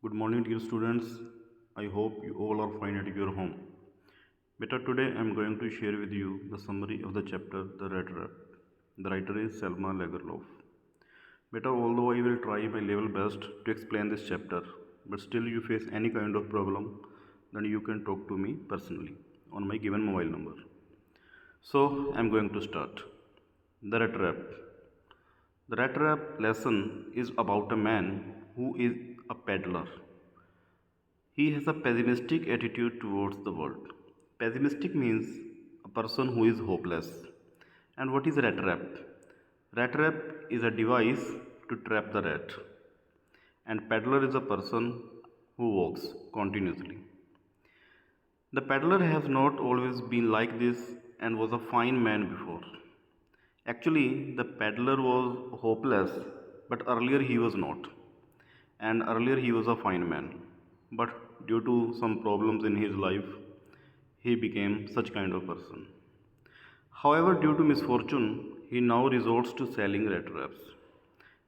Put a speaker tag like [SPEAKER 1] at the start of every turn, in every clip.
[SPEAKER 1] Good morning, dear students. I hope you all are fine at your home. Beta, today I am going to share with you the summary of the chapter The Rattrap. The writer is Selma Lagerlof. Beta, although I will try my level best to explain this chapter, but still you face any kind of problem, then you can talk to me personally on my given mobile number. So I am going to start. The Rattrap. The Rattrap lesson is about a man who is a peddler. He has a pessimistic attitude towards the world. Pessimistic means a person who is hopeless. And what is rat trap? Rat trap is a device to trap the rat. And peddler is a person who walks continuously. The peddler has not always been like this and was a fine man before. Actually, the peddler was hopeless, but earlier he was not. And earlier he was a fine man. But due to some problems in his life, he became such kind of person. However, due to misfortune, he now resorts to selling rat traps.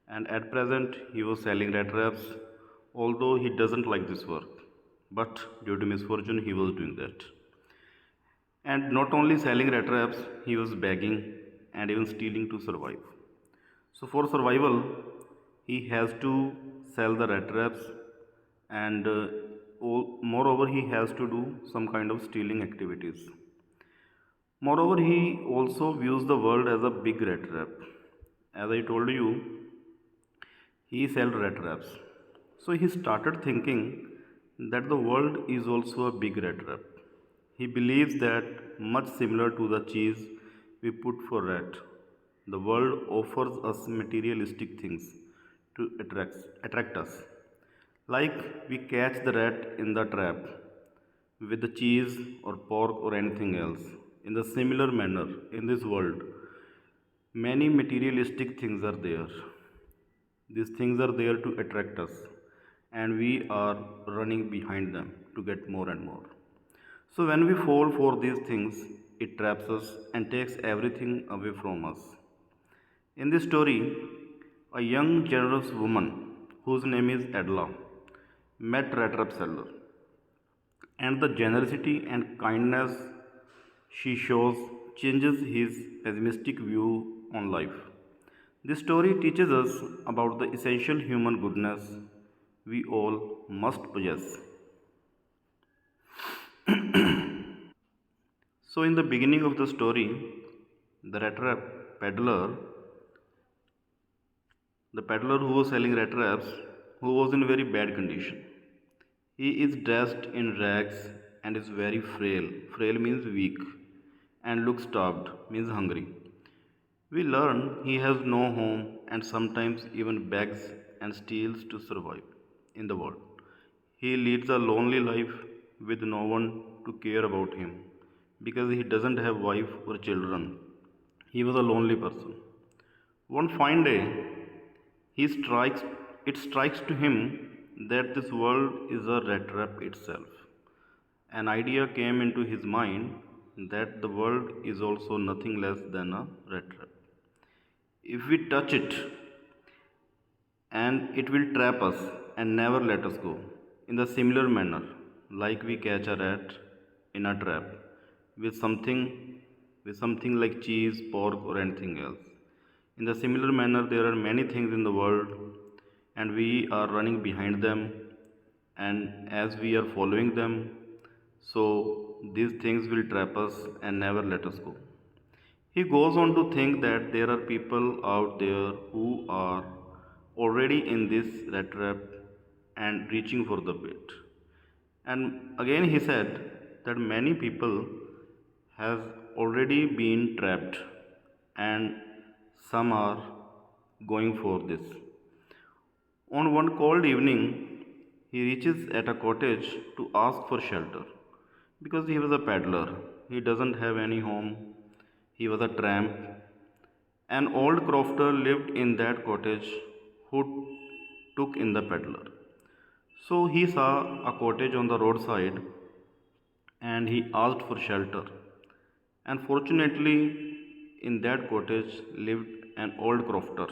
[SPEAKER 1] And at present, he was selling rat traps, although he doesn't like this work. But due to misfortune, he was doing that. And not only selling rat traps, he was begging and even stealing to survive. So, for survival, he has to sell the rat traps, and moreover, he has to do some kind of stealing activities. Moreover, he also views the world as a big rat trap. As I told you, he sells rat traps. So he started thinking that the world is also a big rat trap. He believes that, much similar to the cheese we put for rat, the world offers us materialistic things to attract us. Like we catch the rat in the trap with the cheese or pork or anything else. In the similar manner, in this world, many materialistic things are there. These things are there to attract us, and we are running behind them to get more and more. So, when we fall for these things, it traps us and takes everything away from us. In this story, a young, generous woman whose name is Adla met Rattrap seller, and the generosity and kindness she shows changes his pessimistic view on life. This story teaches us about the essential human goodness we all must possess. So, in the beginning of the story, the rat trap peddler, the peddler who was selling rat traps, who was in very bad condition. He is dressed in rags and is very frail. Frail means weak, and looks starved, means hungry. We learn he has no home and sometimes even begs and steals to survive in the world. He leads a lonely life with no one to care about him because he doesn't have wife or children. He was a lonely person. One fine day, he strikes it strikes to him that this world is a rat trap itself. An idea came into his mind that the world is also nothing less than a rat trap. If we touch it, and it will trap us and never let us go. In the similar manner, like we catch a rat in a trap with something like cheese, pork, or anything else. In the similar manner, there are many things in the world, and we are running behind them, and as we are following them, so these things will trap us and never let us go. He goes on to think that there are people out there who are already in this rat trap and reaching for the bait. And again he said that many people have already been trapped and some are going for this. On one cold evening, he reaches at a cottage to ask for shelter because he was a peddler. He doesn't have any home. He was a tramp. An old crofter lived in that cottage who took in the peddler. So he saw a cottage on the roadside and he asked for shelter. And fortunately, in that cottage lived an old crofter,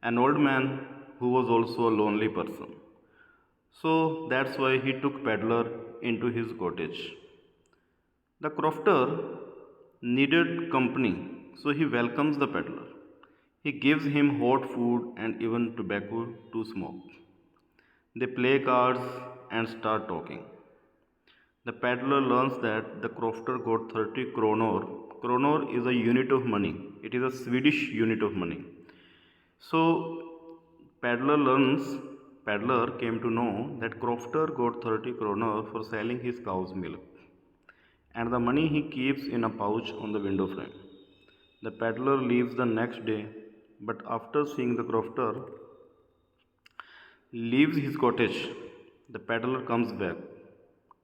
[SPEAKER 1] an old man who was also a lonely person. So that's why he took Peddler into his cottage. The crofter needed company, so he welcomes the peddler. He gives him hot food and even tobacco to smoke. They play cards and start talking. The peddler learns that the crofter got 30 kronor. Kronor is a unit of money. It is a Swedish unit of money. So peddler learns peddler came to know that crofter got 30 kronor for selling his cow's milk, and the money he keeps in a pouch on the window frame. The peddler leaves the next day, but after seeing the crofter leaves his cottage, the peddler comes back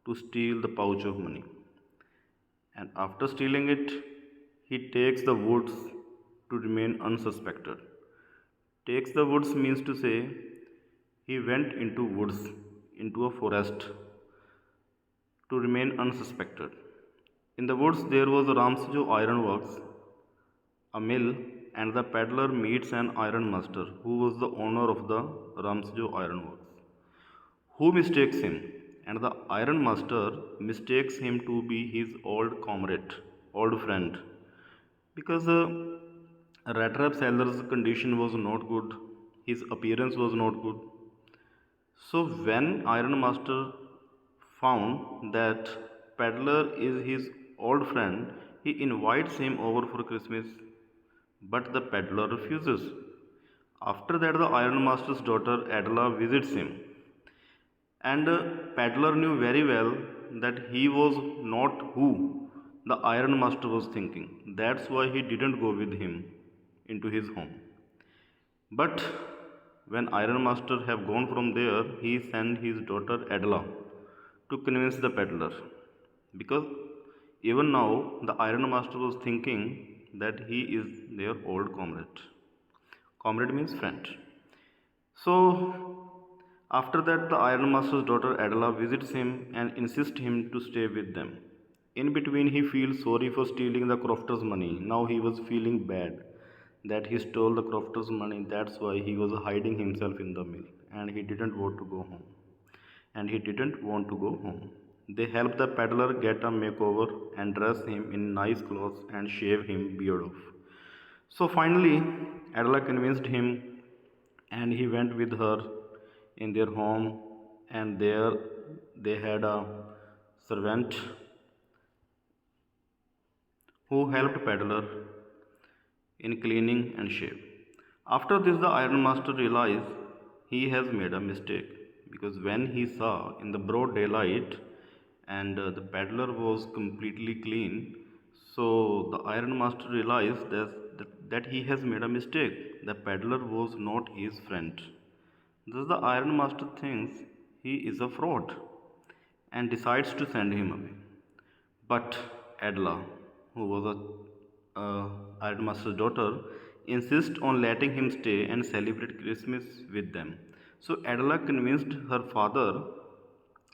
[SPEAKER 1] to steal the pouch of money. And after stealing it, he takes the woods to remain unsuspected. Takes the woods means to say he went into woods, into a forest to remain unsuspected. In the woods there was a Ramsjo ironworks, a mill, and the peddler meets an iron master who was the owner of the Ramsjo ironworks, who mistakes him, and the iron master mistakes him to be his old comrade, old friend, because Rattrap seller's condition was not good, his appearance was not good. So when Iron Master found that Peddler is his old friend, he invites him over for Christmas, but the peddler refuses. After that, the Iron Master's daughter Adela visits him, and Peddler knew very well that he was not who the Iron Master was thinking. That's why he didn't go with him into his home. But when Iron Master have gone from there, he sent his daughter Adela to convince the peddler. Because even now the Iron Master was thinking that he is their old comrade. Comrade means friend. So after that, the Iron Master's daughter Adela visits him and insists him to stay with them. In between, he feels sorry for stealing the crofter's money. Now he was feeling bad that he stole the crofter's money. That's why he was hiding himself in the mill, and he didn't want to go home. And he didn't want to go home. They help the peddler get a makeover and dress him in nice clothes and shave him beard off. So finally, Adela convinced him, and he went with her in their home, and there they had a servant who helped peddler in cleaning and shave. After this, the Iron Master realized he has made a mistake, because when he saw in the broad daylight and the peddler was completely clean, so the Iron Master realized that he has made a mistake. The peddler was not his friend. Thus, the Iron Master thinks he is a fraud and decides to send him away. But Adela, who was Iron Master's daughter, insists on letting him stay and celebrate Christmas with them. So Adela convinced her father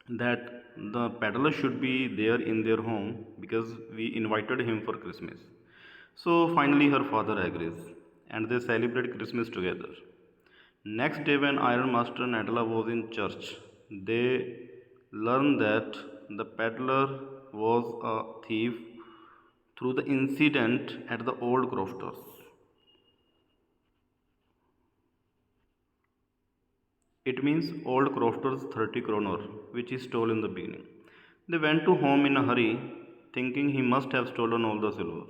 [SPEAKER 1] that the peddler should be there in their home because we invited him for Christmas. So finally, her father agrees and they celebrate Christmas together. Next day, when Iron Master and Adela was in church, they learned that the peddler was a thief through the incident at the old crofters. It means old crofters 30 kronor, which he stole in the beginning. They went to home in a hurry, thinking he must have stolen all the silver.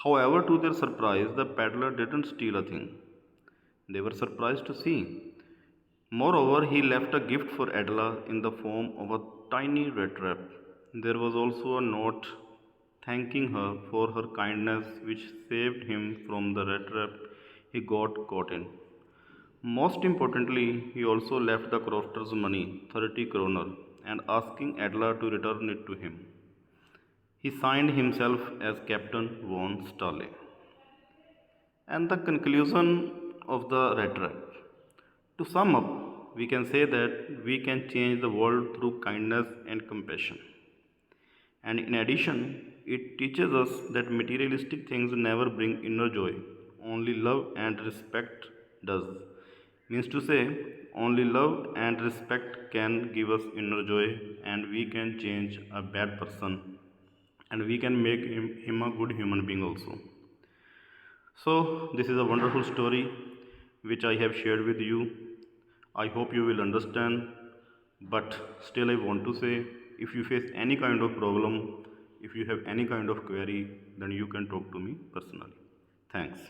[SPEAKER 1] However, to their surprise, the peddler didn't steal a thing. They were surprised to see. Moreover, he left a gift for Adela in the form of a tiny red trap. There was also a note thanking her for her kindness, which saved him from the red trap he got caught in. Most importantly, he also left the crofter's money, 30 kroner, and asking Adela to return it to him. He signed himself as Captain von Stale. And the conclusion of the Rattrap. To sum up, we can say that we can change the world through kindness and compassion. And in addition, it teaches us that materialistic things never bring inner joy, only love and respect does. Means to say, Only love and respect can give us inner joy, and we can change a bad person, and we can make him a good human being also. So, this is a wonderful story which I have shared with you. I hope you will understand, but still, I want to say if you face any kind of problem, if you have any kind of query, then you can talk to me personally. Thanks.